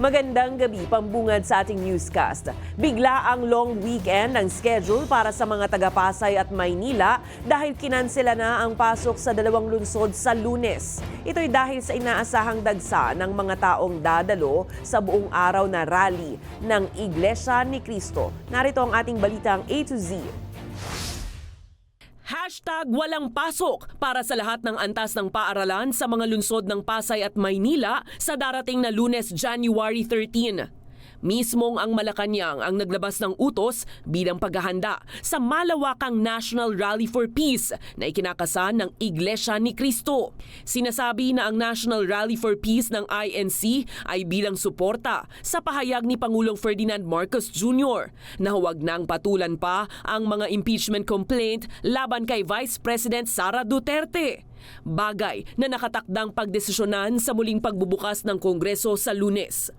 Magandang gabi, pambungad sa ating newscast. Bigla ang long weekend ng schedule para sa mga taga-Pasay at Maynila dahil kinansela na ang pasok sa dalawang lungsod sa Lunes. Ito'y dahil sa inaasahang dagsa ng mga taong dadalo sa buong araw na rally ng Iglesia ni Cristo. Narito ang ating balitang A to Z. #walang pasok para sa lahat ng antas ng paaralan sa mga lungsod ng Pasay at Maynila sa darating na Lunes, January 13. Mismong ang Malacanang ang naglabas ng utos bilang paghahanda sa malawakang National Rally for Peace na ikinakasan ng Iglesia ni Cristo. Sinasabi na ang National Rally for Peace ng INC ay bilang suporta sa pahayag ni Pangulong Ferdinand Marcos Jr. na huwag nang patulan pa ang mga impeachment complaint laban kay Vice President Sara Duterte. Bagay na nakatakdang pagdesisyonan sa muling pagbubukas ng Kongreso sa Lunes.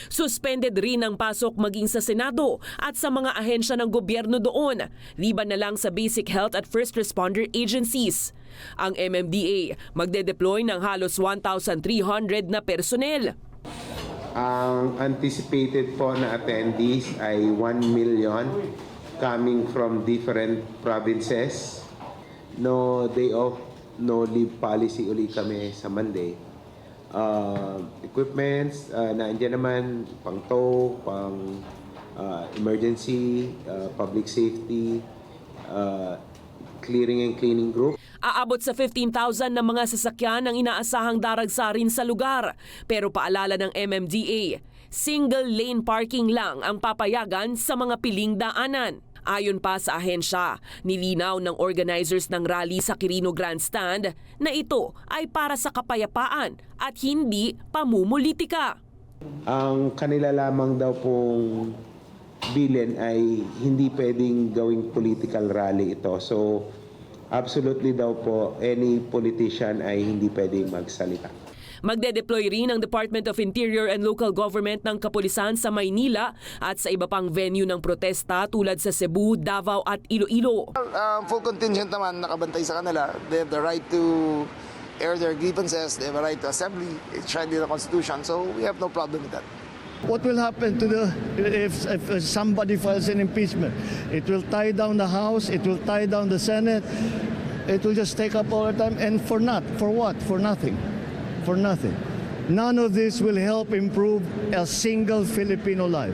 Suspended rin ang pasok maging sa Senado at sa mga ahensya ng gobyerno doon, liban na lang sa basic health at first responder agencies. Ang MMDA magde-deploy ng halos 1,300 na personnel. Ang anticipated po na attendees ay 1 million coming from different provinces. No day off, no leave policy uli kami sa Monday. Equipments, nandiyan naman, pang tow, pang emergency, public safety, clearing and cleaning group. Aabot sa 15,000 na mga sasakyan ang inaasahang daragsa rin sa lugar. Pero paalala ng MMDA, single lane parking lang ang papayagan sa mga piling daanan. Ayon pa sa ahensya, nilinaw ng organizers ng rally sa Quirino Grandstand na ito ay para sa kapayapaan at hindi pamumulitika. Ang kanila lamang daw pong bilin ay hindi pwedeng gawing political rally ito. So absolutely daw po, any politician ay hindi pwedeng magsalita. Magde-deploy rin ang Department of Interior and Local Government ng Kapulisan sa Maynila at sa iba pang venue ng protesta tulad sa Cebu, Davao at Iloilo. Full contingent naman nakabantay sa kanila. They have the right to air their grievances. They have a right to assembly. It's enshrined in the Constitution. So we have no problem with that. What will happen to if somebody files an impeachment? It will tie down the House. It will tie down the Senate. It will just take up all the time. And for what? For nothing. For nothing. None of this will help improve a single Filipino life.